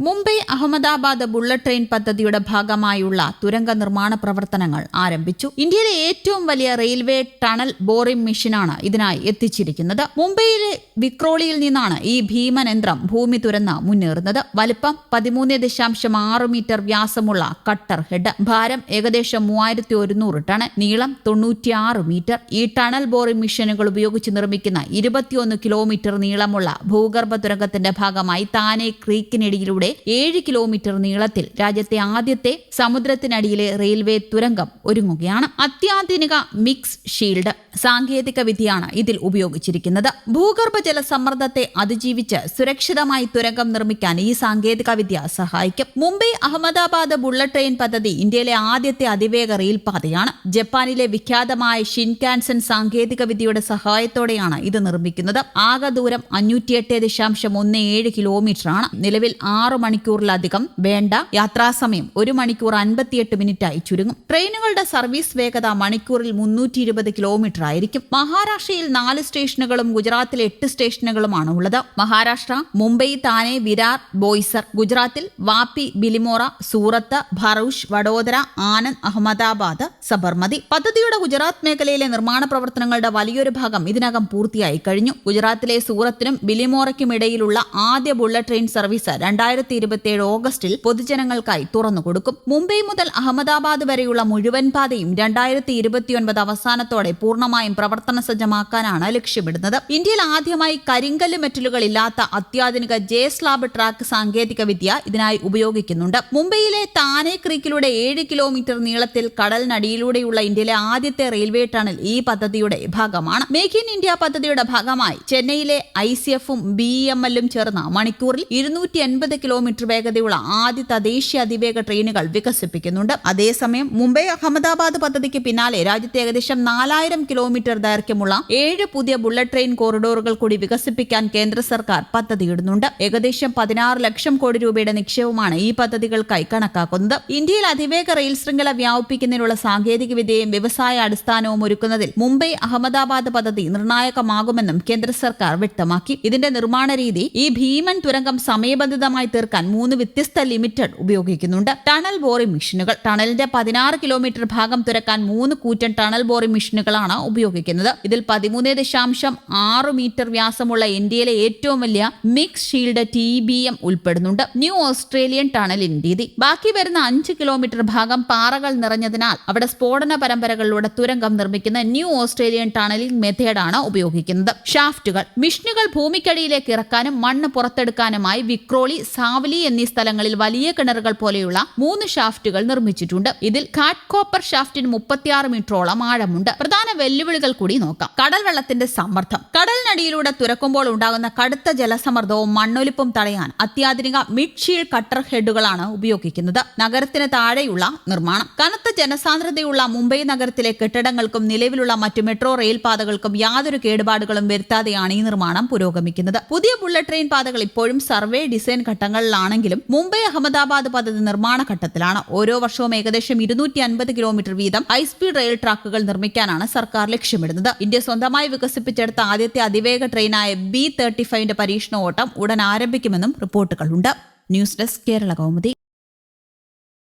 Mumbai Ahmedabad bullet train പദ്ധതിയുടെ ഭാഗമായുള്ള തുരങ്ക നിർമ്മാണ പ്രവർത്തനങ്ങൾ ആരംഭിച്ചു. ഇന്ത്യയിലെ ഏറ്റവും വലിയ റെയിൽവേ ടണൽ ബോറിംഗ് മെഷീനാണ് ഇതിനായി എത്തിച്ചിരിക്കുന്നത്. മുംബൈയിലെ വിക്രോളിയിൽ നിന്നാണ് ഈ ഭീമനയന്ത്രം ഭൂമി തുരന്ന് മുന്നേറുന്നത്. വലിപ്പം 13.6 മീറ്റർ വ്യാസമുള്ള കട്ടർ ഹെഡ്, ഭാരം ഏകദേശം 3100 ടൺ, നീളം 96 മീറ്റർ. ഈ ടണൽ ബോറിംഗ് മെഷീനുകൾ ഉപയോഗിച്ച് നിർമ്മിക്കുന്ന 21 കിലോമീറ്റർ നീളമുള്ള ഭൂഗർഭ തുരങ്കത്തിന്റെ ഭാഗമായി താനെ ക്രീക്കിനിടയിലൂടെ 7 കിലോമീറ്റർ നീളത്തിൽ രാജ്യത്തെ ആദ്യത്തെ സമുദ്രത്തിനടിയിലെ റെയിൽവേ തുരങ്കം ഒരുങ്ങുകയാണ്. അത്യാധുനിക മിക്സ് ഷീൽഡ് സാങ്കേതിക വിദ്യയാണ് ഇതിൽ ഉപയോഗിച്ചിരിക്കുന്നത്. ഭൂഗർഭ ജലസമ്മർദ്ദത്തെ അതിജീവിച്ച് സുരക്ഷിതമായി തുരങ്കം നിർമ്മിക്കാൻ ഈ സാങ്കേതിക വിദ്യ സഹായിക്കും. മുംബൈ അഹമ്മദാബാദ് ബുള്ളറ്റ് ട്രെയിൻ പദ്ധതി ഇന്ത്യയിലെ ആദ്യത്തെ അതിവേഗ റെയിൽ പാതയാണ്. ജപ്പാനിലെ വിഖ്യാതമായ ഷിൻകാൻസൻ സാങ്കേതിക വിദ്യയുടെ സഹായത്തോടെയാണ് ഇത് നിർമ്മിക്കുന്നത്. ആകെ ദൂരം 508.17 കിലോമീറ്ററാണ്. നിലവിൽ 6 മണിക്കൂറിലധികം വേണ്ട യാത്രാസമയം 1 മണിക്കൂർ 58 മിനിറ്റായി ചുരുങ്ങും. ട്രെയിനുകളുടെ സർവീസ് വേഗത മണിക്കൂറിൽ 320 കിലോമീറ്റർ ആയിരിക്കും. മഹാരാഷ്ട്രയിൽ 4 സ്റ്റേഷനുകളും ഗുജറാത്തിൽ 8 സ്റ്റേഷനുകളുമാണ് ഉള്ളത്. മഹാരാഷ്ട്ര മുംബൈ, താനെ, വിരാർ, ബോയ്സർ. ഗുജറാത്തിൽ വാപ്പി, ബിലിമോറ, സൂറത്ത്, ഭറൂച്ച്, വഡോദര, ആനന്ദ്, അഹമ്മദാബാദ്, സബർമതി. പദ്ധതിയുടെ ഗുജറാത്ത് മേഖലയിലെ നിർമ്മാണ പ്രവർത്തനങ്ങളുടെ വലിയൊരു ഭാഗം ഇതിനകം പൂർത്തിയായി കഴിഞ്ഞു. ഗുജറാത്തിലെ സൂറത്തിനും ബിലിമോറയ്ക്കും ഇടയിലുള്ള ആദ്യ ബുള്ളറ്റ് ട്രെയിൻ സർവീസ് 2027 ഓഗസ്റ്റിൽ പൊതുജനങ്ങൾക്കായി തുറന്നുകൊടുക്കും. മുംബൈ മുതൽ അഹമ്മദാബാദ് വരെയുള്ള മുഴുവൻ പാതയും 2029 അവസാനത്തോടെ പൂർണ്ണമായും പ്രവർത്തന സജ്ജമാക്കാനാണ് ലക്ഷ്യമിടുന്നത്. ഇന്ത്യയിൽ ആദ്യമായി കരിങ്കല്ല് മെറ്റലുകൾ ഇല്ലാത്ത അത്യാധുനിക ജെ സ്ലാബ് ട്രാക്ക് സാങ്കേതിക വിദ്യ ഇതിനായി ഉപയോഗിക്കുന്നുണ്ട്. മുംബൈയിലെ താനെ ക്രീക്കിലൂടെ 7 കിലോമീറ്റർ നീളത്തിൽ കടലിനടിയിലൂടെയുള്ള ഇന്ത്യയിലെ ആദ്യത്തെ റെയിൽവേ ടണൽ ഈ പദ്ധതിയുടെ ഭാഗമാണ്. മേക്ക് ഇൻ ഇന്ത്യ പദ്ധതിയുടെ ഭാഗമായി ചെന്നൈയിലെ ICF-ഉം BEML-ഉം ചേർന്ന് മണിക്കൂറിൽ 280 കിലോമീറ്റർ വേഗതയുള്ള ആദ്യ തദ്ദേശീയ അതിവേഗ ട്രെയിനുകൾ വികസിപ്പിക്കുന്നുണ്ട്. അതേസമയം മുംബൈ അഹമ്മദാബാദ് പദ്ധതിക്ക് പിന്നാലെ രാജ്യത്തെ ഏകദേശം 4000 കിലോമീറ്റർ ദൈർഘ്യമുള്ള 7 പുതിയ ബുള്ളറ്റ് ട്രെയിൻ കോറിഡോറുകൾ കൂടി വികസിപ്പിക്കാൻ കേന്ദ്ര സർക്കാർ പദ്ധതിയിടുന്നുണ്ട്. ഏകദേശം 16 ലക്ഷം കോടി രൂപയുടെ നിക്ഷേപമാണ് ഈ പദ്ധതികൾക്കായി കണക്കാക്കുന്നത്. ഇന്ത്യയിൽ അതിവേഗ റെയിൽ ശൃംഖല വ്യാപിപ്പിക്കുന്നതിനുള്ള സാങ്കേതിക വിദ്യയും വ്യവസായ അടിസ്ഥാനവും ഒരുക്കുന്നതിൽ മുംബൈ അഹമ്മദാബാദ് പദ്ധതി നിർണായകമാകുമെന്നും കേന്ദ്ര സർക്കാർ വ്യക്തമാക്കി. ഇതിന്റെ നിർമ്മാണ രീതി ഈ ഭീമൻ തുരങ്കം സമയബന്ധിതമായി തീർക്കാൻ 3 വ്യത്യസ്ത ലിമിറ്റഡ് ഉപയോഗിക്കുന്നുണ്ട്. ടണൽ ബോറിംഗ് മെഷീനുകൾ. ടണലിന്റെ 16 കിലോമീറ്റർ ഭാഗം തുരക്കാൻ 3 കൂറ്റൻ ടണൽ ബോറിംഗ് മെഷീനുകളാണ് ഉപയോഗിക്കുന്നത്. ഇതിൽ 13.6 മീറ്റർ വ്യാസമുള്ള ഇന്ത്യയിലെ ഏറ്റവും വലിയ മിക്സ് ഷീൽഡ് TBM ഉൾപ്പെടുന്നുണ്ട്. ന്യൂ ഓസ്ട്രേലിയൻ ടണലിംഗ് രീതി. ബാക്കി വരുന്ന 5 കിലോമീറ്റർ ഭാഗം പാറകൾ നിറഞ്ഞതിനാൽ അവിടെ സ്ഫോടന പരമ്പരകളിലൂടെ തുരങ്കം നിർമ്മിക്കുന്ന ന്യൂ ഓസ്ട്രേലിയൻ ടണലിംഗ് മെത്തേഡാണ് ഉപയോഗിക്കുന്നത്. ഷാഫ്റ്റുകൾ. മെഷീനുകൾ ഭൂമിക്കടിയിലേക്ക് ഇറക്കാനും മണ്ണ് പുറത്തെടുക്കാനുമായി വിക്രോളി, സാവലി എന്നീ സ്ഥലങ്ങളിൽ വലിയ കിണറുകൾ പോലെയുള്ള 3 ഷാഫ്റ്റുകൾ നിർമ്മിച്ചിട്ടുണ്ട്. ഇതിൽ ഘാട്ട് കോപ്പർ ഷാഫ്റ്റിന് 36 മീറ്ററോളം ആഴമുണ്ട്. പ്രധാന വെല്ലുവിളികൾ കൂടി നോക്കാം. കടൽ വെള്ളത്തിന്റെ സമ്മർദ്ദം. കടലിനടിയിലൂടെ തുരക്കുമ്പോൾ ഉണ്ടാകുന്ന കടുത്ത ജലസമ്മർദ്ദവും മണ്ണൊലിപ്പും തടയാൻ അത്യാധുനിക മിഡ് ഷീൽഡ് കട്ടർ ഹെഡുകളാണ് ഉപയോഗിക്കുന്നത്. നഗരത്തിന് താഴെയുള്ള നിർമ്മാണം. കനത്ത ജനസാന്ദ്രതയുള്ള മുംബൈ നഗരത്തിലെ കെട്ടിടങ്ങൾക്കും നിലവിലുള്ള മറ്റു മെട്രോ റെയിൽ പാതകൾക്കും യാതൊരു കേടുപാടുകളും വരുത്താതെയാണ് ഈ നിർമ്മാണം പുരോഗമിക്കുന്നത്. പുതിയ ബുള്ളറ്റ് ട്രെയിൻ പാതകൾ ഇപ്പോഴും സർവേ ഡിസൈൻ ഘട്ടങ്ങളിലാണെങ്കിലും മുംബൈ അഹമ്മദാബാദ് പദ്ധതി നിർമ്മാണ ഘട്ടത്തിലാണ്. ഓരോ വർഷവും ഏകദേശം 250 കിലോമീറ്റർ വീതം ഹൈസ്പീഡ് റെയിൽ ട്രാക്കുകൾ നിർമ്മിക്കാനാണ് സർക്കാർ ലക്ഷ്യമിടുന്നത്. ഇന്ത്യ സ്വന്തമായി വികസിപ്പിച്ചെടുത്ത ആദ്യത്തെ അതിവേഗ ട്രെയിനായ B35 പരീക്ഷണ ഓട്ടം ഉടൻ ആരംഭിക്കുമെന്നും റിപ്പോർട്ടുകളുണ്ട്. News desk Kerala Kaumudi.